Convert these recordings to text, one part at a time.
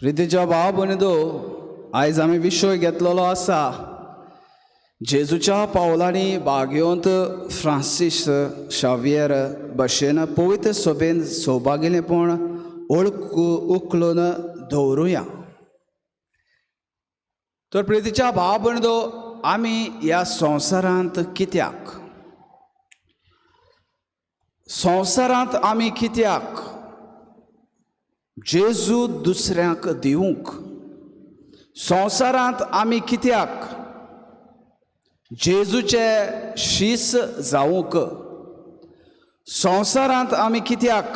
प्रितीच्या भाव भयणीदो, आयज आमी विशय घेतलेलो आसा जेजूच्या पावलांनी भाग्यवंत फ्रांसीस शावियर भाशेन पवित्र सभेन सौभाग्यलेपण उखलून दवरुया. तर प्रितीच्या भाव भयणीदो, आमी ह्या संवसारांत आमी कित्याक जेजू दुसऱ्यांक दिवंक, संवसारांत आमी कित्याक जेजूचे शीस जावंक, संवसारांत आमी कित्याक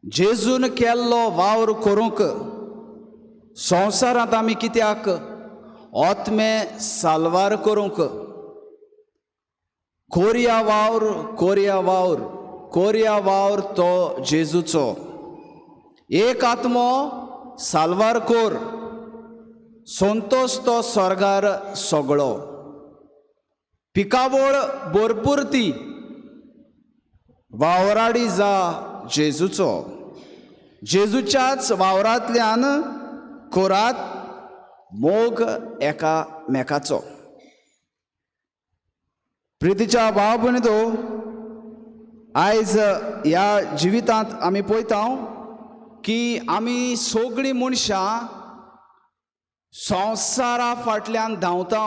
जेजून केल्लो वावर करूंक, संवसारांत आमी कित्याक आत्मे साल्वार करूंक. कोरिया वावर तो जेजूचो. एक आत्मो साल्वार कोर, संतोष तो स्वर्गार सगळो. पिकावळ भरपूर ती वावराडी जा जेजूचो. जेजूच्याच वावरांतल्यान कोरात मोग एकामेकाचो. प्रितीच्या भाव भयणीदो, आयज ह्या जिवितांत आमी पळयता की आमी सगळीं मनशां संवसारा फाटल्यान धांवता.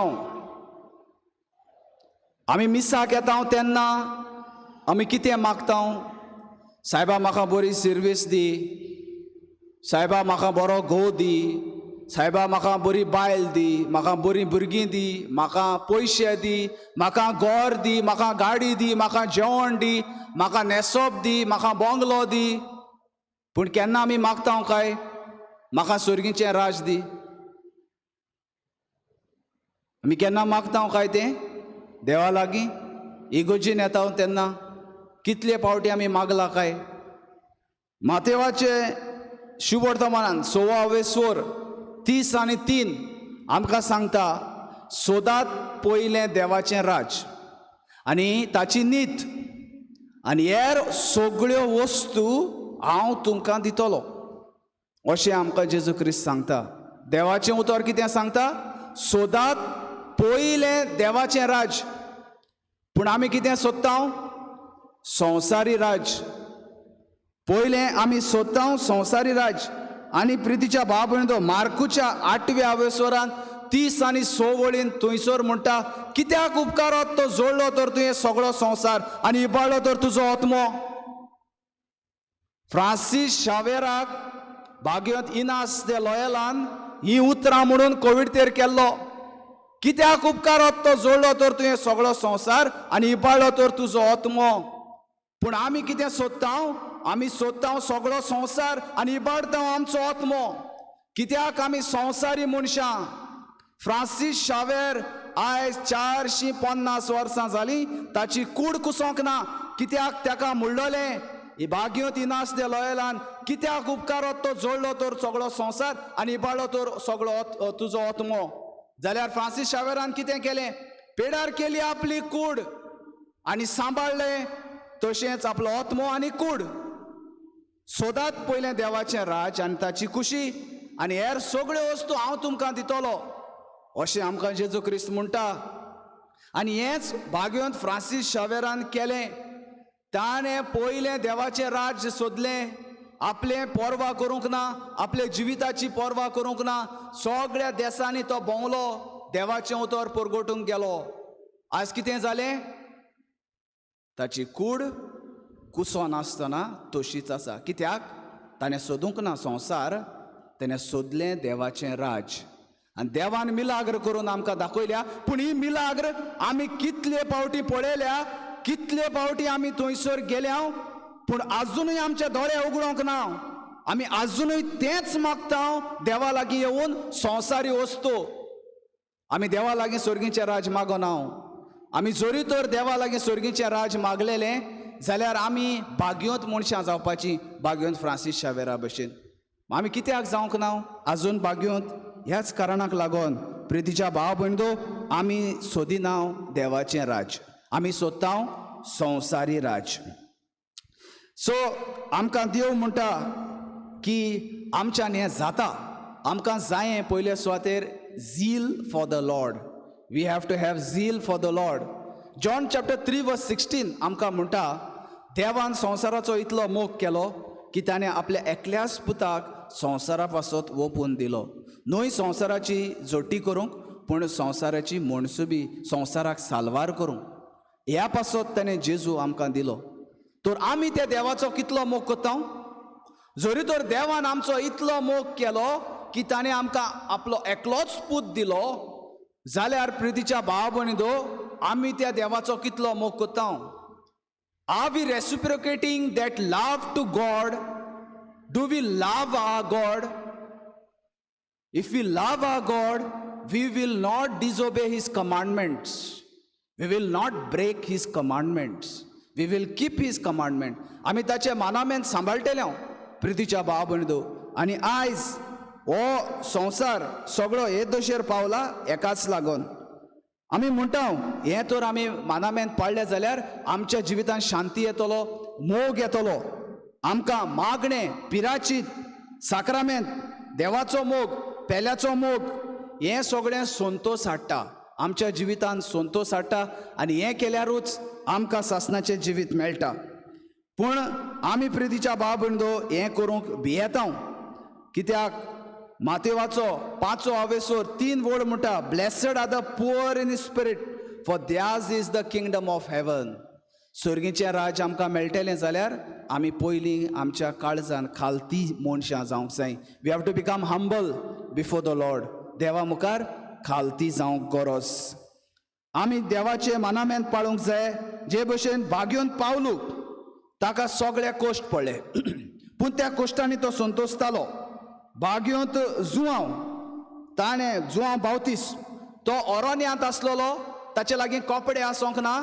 आमी मिसाक येता तेन्ना आमी कितें मागता? सायबा म्हाका बरी सर्वीस दी, सायबा म्हाका बरो घोव दी, सायबा म्हाका बरी बायल दी, म्हाका बरी भुरगीं दी, म्हाका पयशे दी, म्हाका घर दी, म्हाका गाडी दी, म्हाका जेवण दी, म्हाका न्हेसप दी, म्हाका बंगलो दी. पूण केन्ना आमी मागता काय म्हाका स्वर्गीचें राज दी? आमी केन्ना मागता काय तें देवा लागीं? इगोजीन येता तेन्ना कितले फावटी आमी मागला काय? मातेवाचे शुभ वर्तमानांत 16:30 आनी 3 आमकां सांगता, सोदात पयलें देवाचें राज आनी ताची नीत, आनी हेर सगळ्यो वस्तू हांव तुमकां दितलो. अशें आमकां जेजू क्रिस्त सांगता. देवाचें उतर कितें सांगता? सोदात पयलें देवाचें राज. पूण आमी कितें सोदता? संवसारी राज. पयलें आमी सोदता संवसारी राज. आनी प्रितीच्या भाव भयणीदो, मार्कूच्या 8व्या अवेसरान 30 आनी 6 वळीन थंयसर म्हणटा, कित्याक उपकारात तो जोडलो तर तुवें सगळो संवसार आनी इबाडलो तर तुजो आत्मो. फ्रांसीस शावेराक भाग्यवंत इनास दे लॉयलान ही उतरां म्हणून कोविडतेर केल्लो. कित्याक उपकारात तो जोडलो तर तुवें सगळो संवसार आनी इबाडलो तर तुजो आत्मो. पूण आमी कितें सोदता? आमी सोदता सगळो संवसार आनी इबाडता आमचो आत्मो. कित्याक आमी संवसारी मनशां. फ्रांसीस शावेर आयज 450 वर्सां जालीं ताची कूड कुसोंक ना. कित्याक ताका म्हणलोलें ही भाग्यवंत इनास दे लॉयलान, कित्याक उपकारात तो जोडलो तर सगळो संवसार आनी इबाडलो तर सगळो तुजो आत्मो. जाल्यार फ्रांसीस शावेरान कितें केलें? पेडार केली आपली कूड आनी सांबाळलें तशेंच आपलो आत्मो आनी कूड. सोदात पयलें देवाचें राज आनी ताची खुशी, आनी हेर सगळ्यो वस्तू हांव तुमकां दितलो, अशें आमकां जेजू क्रिस्त म्हणटा. आनी हेंच भाग्यवंत फ्रांसीस शावेरान केलें. ताणें पयलें देवाचें राज सोदलें. आपलें पर्वा करूंक ना, आपले जिविताची पर्वा करूंक ना. सगळ्या देशांनी तो भोंवलो, देवाचें उतर परगटूंक गेलो. आज कितें जालें? ताची कूड कुसो नासतना तशीच आसा. कित्याक? ताणें सोदूंक ना संवसार, ताणें सोदलें देवाचें राज. आनी देवान मिलाग्र करून आमकां दाखयल्या. पूण ही मिलाग्र आमी कितले फावटी पळयल्या, कितले फावटी आमी थंयसर गेल्या, पूण आजुनूय आमचे दोळे उगडोंक ना. आमी आजुनूय तेंच मागता देवा लागीं येवन संवसारी वस्तू. आमी देवा लागीं स्वर्गीचें राज मागोना. आमी जोरी तर देवा लागीं स्वर्गीचें राज मागलेलें जाल्यार आमी भाग्यवंत मनशां जावपाची, भाग्यवंत फ्रांसीस शावेरा भशेन. आमी कित्याक जावंक ना आजून भाग्यवंत? ह्याच कारणाक लागून प्रितीच्या भाव भयणीदो, आमी सोदिना देवाचें राज, आमी सोदता संवसारी राज. सो आमकां देव म्हणटा की आमच्यान हें जाता. आमकां जाय पयले सुवातेर zeal for the Lord. We have to have zeal for the Lord. John chapter 3:16 आमकां म्हणटा, देवान संवसाराचो इतलो मोग केलो की ताणें आपल्या एकल्याच पुताक संवसारा पासत ओपून दिलो. न्हय संवसाराची जोटी करूंक, पूण संवसाराची म्हणसुबी संवसाराक साल्वार करूंक. ह्या पासत ताणें जेजू आमकां दिलो. तर आमी त्या देवाचो कितलो मोग करता. जरी तर देवान आमचो इतलो मोग केलो की ताणें आमकां आपलो एकलोच पूत दिलो, जाल्यार प्रितीच्या भाव भयणींनो, आमी त्या देवाचो कितलो मोग करता. Are we reciprocating that love to God? Do we love our God? If we love our God, we will not disobey His commandments. We will not break His commandments. We will keep His commandment. आमी ताचे मानामेंत सांबाळटले प्रितीच्या भाव भयणींनो. आनी आयज हो संवसार सगळो हे दशेर पावला एकाच लागून. आमी म्हणटा हें तर आमी मानामेंत पाळलें जाल्यार आमच्या जिवितांत शांती येतलो, मोग येतलो. आमकां मागणें, पिराचीत, साक्रामेंत, देवाचो मोग, पेल्याचो मोग, हें सगळें संतोश हाडटा. आमच्या जिवितांत संतोश हाडटा आनी हें केल्यारूच आमकां सासणाचें जिवीत मेळटा. पूण आमी प्रितीच्या भाव भयणींनो हें करूंक भियेता. कित्याक मातेवाचो 5 आवेसोर 3 वड म्हणटा, blessed are the poor in spirit, for theirs is the kingdom of heaven. स्वर्गीचें राज आमकां मेळटलें जाल्यार आमी पयलीं आमच्या काळजान खालती मनशां जावंक जाय. We have to become humble before the lord. देवा मुखार खालती जावंक गरज. आमी देवाचे मानामेंत पाळूंक जाय. जे भशेन भाग्योन पावलूक ताका सगळे कोश्ट पडले, पूण त्या कोश्टांनी तो संतोशतालो. भाग्योंत जुआंव, ताणें जुआंव बावतीस, तो अरण्यांत आसलेलो, ताचे लागीं कपडे आसोंक ना.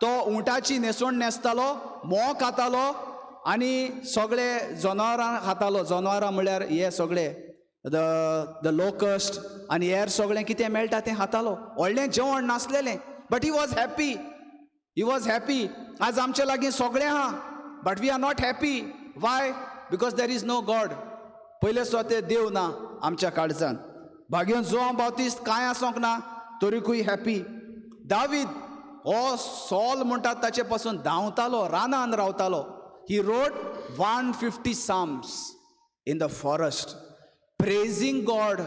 तो उंटाची न्हेसोण न्हेसतालो, मों खातालो आनी सगळे जनावरां खातालो. जनावरां म्हळ्यार हे सगळे द लोकस्ट आनी हेर सगळें कितें मेळटा तें खातालो. व्हडलें जेवण नासलेलें, but he was happy. He was happy. आज आमचे लागीं सगळें आहा, but we are not happy. Why? Because there is no God. पयले सुवातेर देव ना आमच्या काळजान. भाग्योन जोआंव बावतीस्ट कांय आसोंक ना, तरीकूय हॅप्पी. दावीद हो सॉल म्हणटात ताचे पासून धांवतालो, रानान रावतालो. He wrote 150 Psalms in the forest, praising God.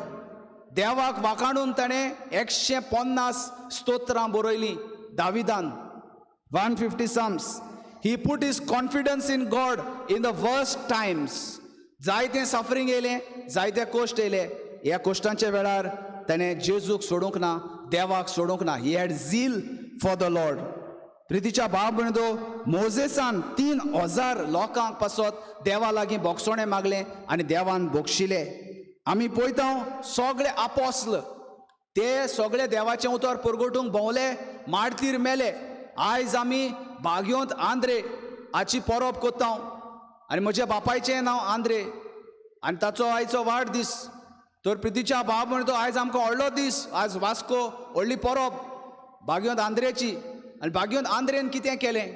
देवाक वाखाणून ताणें 150 स्तोत्रां बरयलीं दाविदान. 150 Psalms. He put his confidence in God in the worst times. जायतें सफरींग येयलें, जायते कोश्ट येयले. ह्या कोश्टांच्या वेळार ताणें जेजूक सोडूंक ना, देवाक सोडूंक ना. ही हॅड झील फॉर द लॉर्ड. प्रितीच्या भाव भयणींनो, मोजेसान 3000 लोकांक पासत देवा लागीं बोगसोणें मागलें आनी देवान बोगशिलें. आमी पळयता सगळे आपोस्ल ते सगळे देवाचें उतर परगटूंक भोंवले, मारतीर मेले. आयज आमी भाग्योंत आंद्रे हाची परब कोत्ता आनी म्हज्या बापायचें नांव आंद्रे आनी ताचो आयचो वाडदीस. तर प्रितीच्या भाव भयणींनो, आयज आमकां व्हडलो दीस. आज वास्को व्हडली परब भाग्योंत आंद्रेची. आनी भाग्योंत आंद्रेन कितें केलें?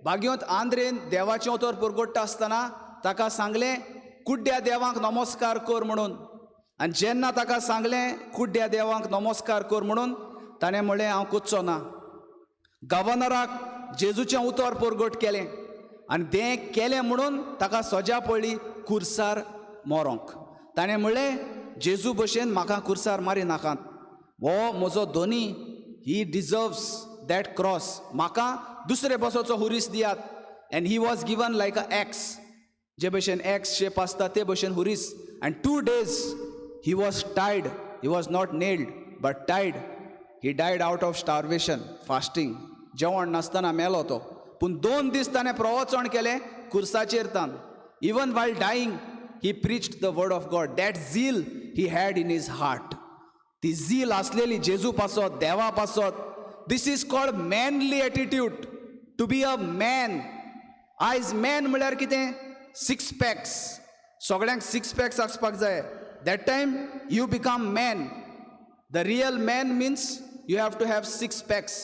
भाग्योंत आंद्रेन देवाचें उतर परगट्टा आसतना ताका सांगलें कुड्ड्या देवाक नमस्कार कर म्हणून. आनी जेन्ना ताका सांगलें कुड्ड्या देवाक नमस्कार कर म्हणून, ताणें म्हणलें हांव कोचचो ना. गव्हर्नराक जेजूचें उतर परगट केलें आनी तें केलें म्हणून ताका सजा पडली कुर्सार मोरोंक. ताणें म्हणलें जेजू भशेन म्हाका कुर्सार मारी नाकात. हो म्हजो धोनी, ही डिजर्व्स दॅट क्रॉस. म्हाका दुसरे बसोचो हुरीस दियात. And he was given like a X. जे भशेन एक्स शेप आसता ते भशेन हुरीस. And 2 days he was tied. He was not nailed but tied. He died out of starvation, fasting. जेवण नासतना मेलो तो. पूण 2 दीस ताणें प्रवचन केलें कुर्साचेर तान. Even while dying he preached the word of God. That zeal he had in his heart. ती झील आसलेली जेजू पासत, देवा पासत. This is called manly attitude, to be a man. आयज मॅन म्हळ्यार कितें? 6 packs. सगळ्यांक 6 packs आसपाक जाय. That time you become man. The real man means you have to have 6 packs.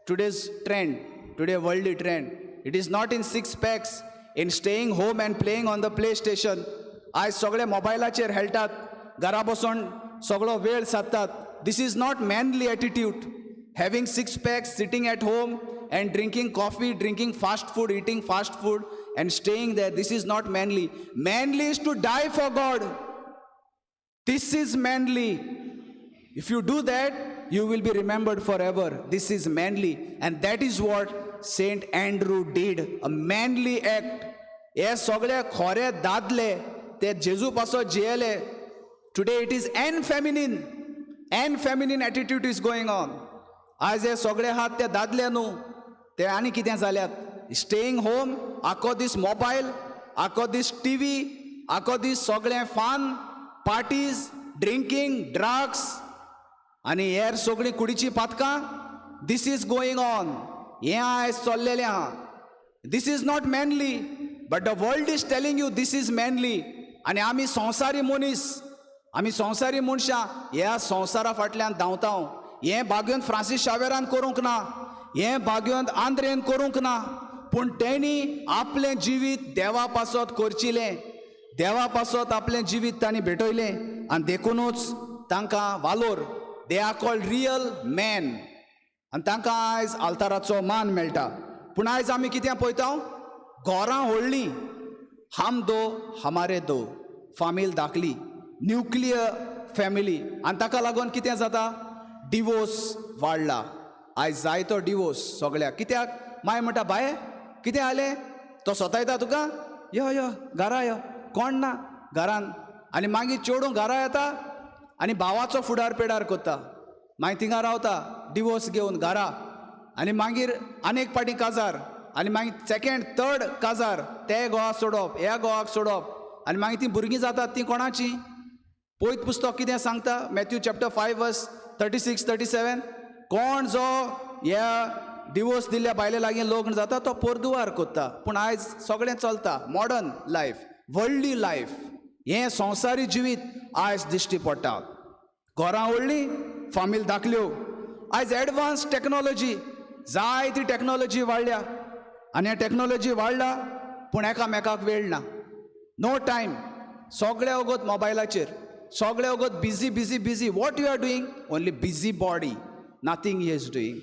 Today's trend, today worldly trend. It is not in 6 packs, in staying home and playing on the PlayStation. आयज सगळे मोबायलाचेर खेळटात, घरा बसून सगळो वेळ साधतात. This is not manly attitude. Having 6 packs, sitting at home and drinking coffee, drinking fast food, eating fast food and staying there, this is not manly. Manly is to die for God. This is manly. If you do that, you will be remembered forever. This is manly, and that is what Saint Andrew did, a manly act. हे सगळे खोरे दादले ते जेजू पासो जियेले. Today it is an feminine attitude is going on. आज हे सगळे हात ते दादले न्हू, ते आनी कितें जाल्यात. स्टेईंग होम, आखो दीस मोबायल, आखो दीस टीव्ही, आखो दीस सगळें फान, पार्टीज, ड्रिंकींग, ड्रग्स आनी हेर सगळीं कुडीची पातकां. This is going on. हें आयज चल्लेलें आहा. This is not manly, but the world is telling you this is manly. आनी आमी संवसारी मनीस, आमी संवसारी मनशां ह्या संवसारा फाटल्यान धांवता. हें भाग्योन फ्रांसीस शावेरान करूंक ना, हें भाग्योन आंद्रेन करूंक ना, पूण तेणी आपलें जिवीत देवा पासत करचिलें. देवा पासत आपलें जिवीत तांणी भेटयलें आनी देखूनच तांकां वालोर. They are called real man आनी तांकां आयज आल्ताराचो मान मेळटा. पूण आयज आमी कितें पळयता, घरां व्हडलीं, हम दो हमारे दो, फामील धाकली, न्युक्लियर फॅमिली, आनी ताका लागून कितें जाता, डिवोर्स वाडला. आयज जायतो डिवोर्स सगळ्याक. कित्याक माय म्हणटा, बाये कितें जालें, तो सतायता तुका, यो घरा यो, कोण ना घरान. आनी मागीर चेडूं घरा येता आनी भावाचो फुडार पेडार करता, मागीर थिंगा रावता डिवोर्स घेवन घरा. आनी मागीर आनेक पाटी काजार, आनी मागीर सेकेंड थर्ड काजार, ते घोवाक सोडप, ह्या घोवाक सोडप, आनी मागीर तीं भुरगीं जातात तीं कोणाचीं. पयत पुस्तक कितें सांगता, मॅथ्यू चॅप्टर 5 verse 36-37, कोण जो ह्या डिवोर्स दिल्ल्या बायले लागीं लग्न जाता तो पोरदुवार करता. पूण आयज सगळें चलता मॉडर्न लायफ, वर्ल्डली लायफ. हें संवसारी जिवीत आयज दिश्टी पडटा. घरां व्हडलीं, फामील धाकल्यो. आयज एडवान्स टॅक्नॉलॉजी, जायती टॅक्नॉलॉजी वाडल्या आनी हें टॅक्नॉलॉजी वाडला पूण एकामेकाक वेळ ना. No time. सगळे वगत मोबायलाचेर, सगळे वगत busy. What you are doing, only busy body, nothing he is doing.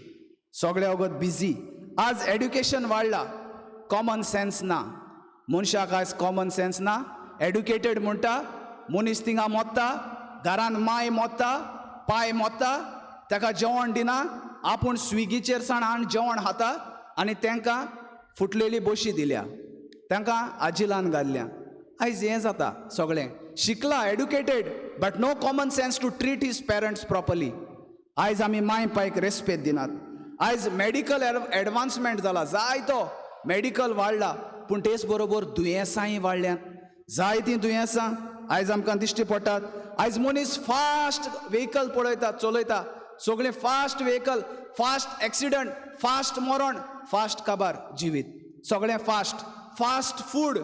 सगळे वगत बिजी. आज एड्युकेशन वाडला, कॉमन सेन्स ना. मनशाक आयज कॉमन सेन्स ना. एड्युकेटेड म्हणटा मनीस थिंगा मोत्ता, घरान माय मोत्ता, पाय मोत्ता, ताका जेवण दिना, आपूण स्विगीचेर साण हाडून जेवण खाता आनी तांकां फुटलेली बशी दिल्या, तांकां आजिलान घाल्ल्या. आयज हें जाता सगळें. शिकला, educated, but no common sense to treat his parents properly. आयज आमी माय पायक रेस्पेद दिनात. आयज मेडिकल एडवान्समेंट जाला, जायतो मेडिकल वाडला, पूण तेच बरोबर दुयेंसांय वाडल्यात. जायतीं दुयेंसां आयज आमकां दिश्टी पडटात. आयज मनीस फास्ट व्हेकल पळयता, चलयता, सगळें fast vehicle, fast accident, fast मरण, फास्ट काबार जिवीत, सगळें fast. Fast food,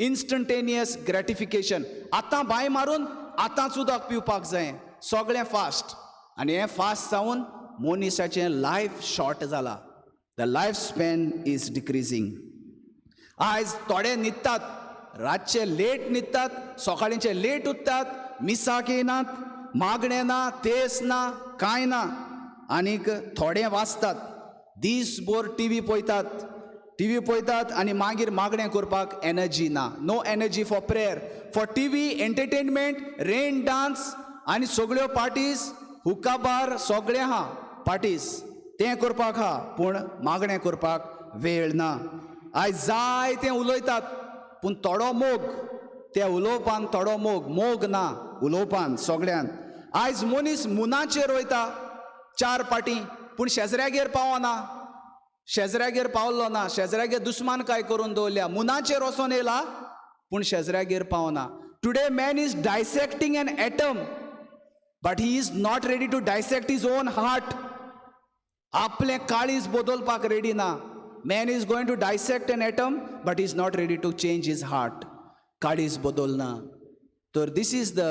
instantaneous gratification. आतां बाय मारून आतांच उदक पिवपाक जाय, सगळें फास्ट. आनी हें फास्ट जावन मनिशाचें लायफ शॉर्ट जाला. The life span is decreasing. आयज थोडे न्हिदतात, रातचे लेट न्हिदतात, सकाळींचे लेट उठतात, मिसाक येनात, मागणें ना, तेस ना, कांय ना. आनीक थोडे वाचतात, दीसभर टीव्ही पळयतात आनी मागीर मागणें करपाक एनर्जी ना. No energy for prayer, for TV, entertainment, rain dance आनी सगळ्यो पार्टीज, हुक्का बार, सगळें आहा पार्टीज, तें करपाक आहा, पूण मागणें करपाक वेळ ना. आयज जाय तें उलयतात पूण थोडो मोग, त्या उलोवपान थोडो मोग ना उलोवपान सगळ्यान. आयज मनीस मुनाचेर वयता 4 पाटी, पूण शेजऱ्यागेर पावना, शेजऱ्यागेर पावल्लो ना, शेजऱ्यागेर दुस्मान काय करून दवरल्या. मुनाचेर वचोन येयला पूण शेजऱ्यागेर पावना. Today man is dissecting an atom, but he is not ready to dissect his own heart. आपलें काळीज बदलपाक रेडी ना. Man is going to dissect an atom, but is not ready to change his heart. काळीज बदलना. तर this is the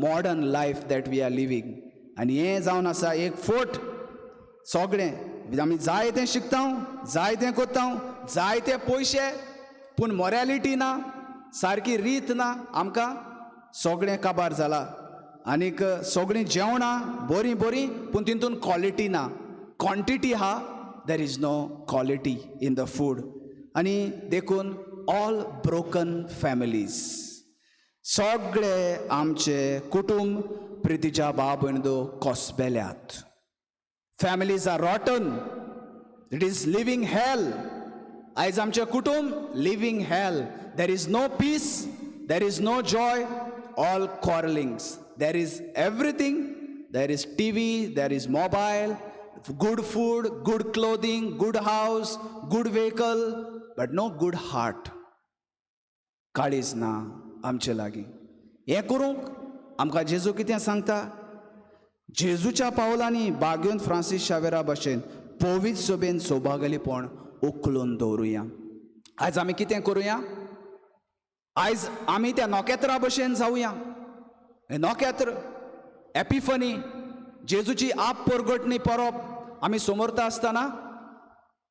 modern life that we are living. आनी हें जावन आसा एक फट. सगळें आमी जायतें शिकता, जायतें करता, जायते पयशे, पूण मॉरॅलिटी ना, सारकी रीत ना आमकां. सगळें काबार जाला आनीक सगळीं जेवणां बरीं बरीं पूण तितून क्वॉलिटी ना क्वॉन्टिटी आहा there is no quality in the food आनी देखून ऑल ब्रोकन फॅमिलीज सगळे आमचे कुटुंब प्रितीच्या भाव भयणींदो कोसबेल्यात families are rotten it is living hell आयज आमचे कुटुंब living hell there is no peace there is no joy all quarrellings there is everything there is TV there is mobile good food, good clothing, good house, good vehicle, but no good heart. काळीज ना आमचे लागीं हें करूंक आमकां जेजू कितें सांगता जेजूच्या पावलांनी बागेंत फ्रांसीस शावेरा भशेन पवित्र सभेन सौभागलीपण उखलून दवरुया आयज आमी कितें करुया आयज आमी त्या नोकेत्रा भशेन जावया हें नोकेत्र एपिफनी जेजूची आप परगटणी परब आमी समोरता आसतना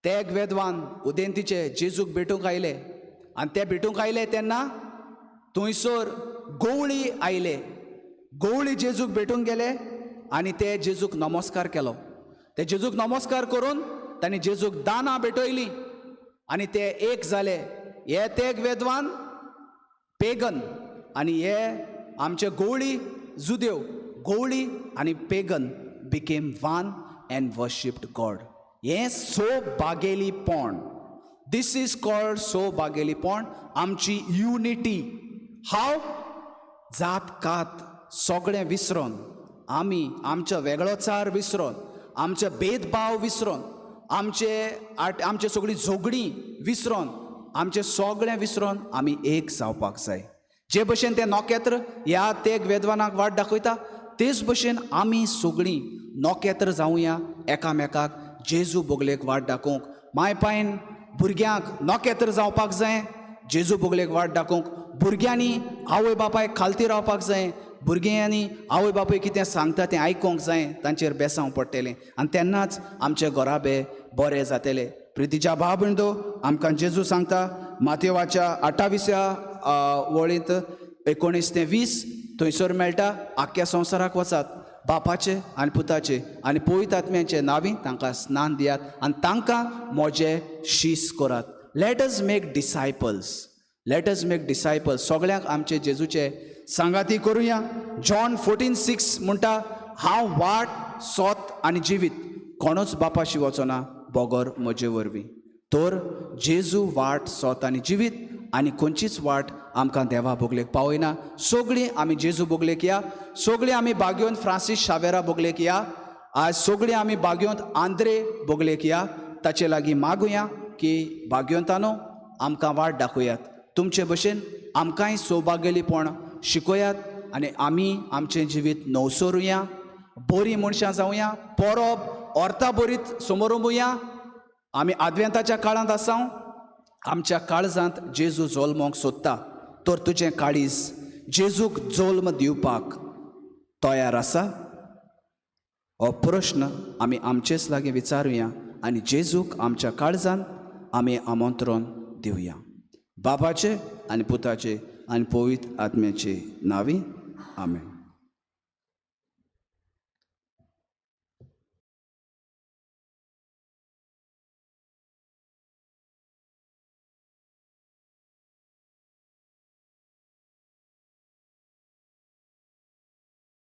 ते एक वेदवान उदेंतीचे जेजूक भेटूंक आयले आनी ते भेटूंक आयले तेन्ना थंयसर गवळी आयले गवळी जेजूक भेटूंक गेले आनी ते जेजूक नमस्कार केलो ते जेजूक नमस्कार करून तांणी जेजूक दानां भेटयलीं आनी ते एक जाले हे ते एक वेदवान पेगन आनी हे आमचे गवळी जुदेव गवळी आनी pagan became one end worshipped God हें सौभागेलीपण दीस इज कॉल्ड सौभागेलीपण आमची युनिटी हाव जात कात सगळें विसरून आमी आमचो वेगळोचार विसरून आमचे भेदभाव विसरून आमचे सगळीं झगडीं विसरून आमचें सगळें विसरून आमी एक जावपाक जाय जे भशेन तें नोकेत्र ह्या ते वेदवानाक वाट दाखयता तेच भशेन आमी सगळीं नोकेत्र जावया एकामेकाक जेजू बोगलेक वाट दाखोवंक माय पायन भुरग्यांक नोकेत्र जावपाक जाय जेजू बोगलेक वाट दाखोवंक भुरग्यांनी आवय बापायक खालती रावपाक जाय भुरग्यांनी आवय बापूय कितें सांगता तें आयकोंक जाय तांचेर बेसांव पडटलें आनी तेन्नाच आमचे घोराबे बरें जातलें प्रितीच्या भाव भयणींनो आमकां जेजू सांगता माथेवाच्या 28व्या वळींत 19 ते 20 थंयसर मेळटा आख्ख्या संवसाराक वचात बापाचे आनी पुताचे आनी पवित्र आत्म्याचे नांवी तांकां स्नान दियात आनी तांकां म्हजे शीस करात लेट अस मेक डिसायपल्स सगळ्यांक आमचे जेजूचे सांगाती करुया जॉन 14:6 म्हणटा हांव वाट सोत आनी जिवीत कोणूच बापाशी वचना बोगोर म्हजे वरवीं तर जेजू वाट सोत आनी जिवीत आनी खंयचीच वाट आमकां देवा बोगलेक पावयना सगळीं आमी जेजू बोगलेक या सगळीं आमी बागेंत फ्रांसीस शावेरा बोगलेक या आज सगळीं आमी बागेंत आंद्रे बोगलेक या ताचे लागीं मागुया की बागेंतानो आमकां वाट दाखयात तुमचे भशेन आमकांय सौभाग्यलीपण शिकोयात आनी आमी आमचें जिवीत नवसरुया बरीं मनशां जावया परब ऑर्ता बरीत समोर उबुया आमी आद्वेंताच्या काळांत आसां आमच्या काळजांत जेजू जल्मोंक सोदता तर तुजें काळीज जेजूक जल्म दिवपाक तयार आसा हो प्रश्न आमी आमचेच लागीं विचारुया आनी जेजूक आमच्या काळजांत आमी आमंत्रण दिवया बापाचे आनी पुताचे आनी पवित्र आत्म्याचे नांवी आमेन.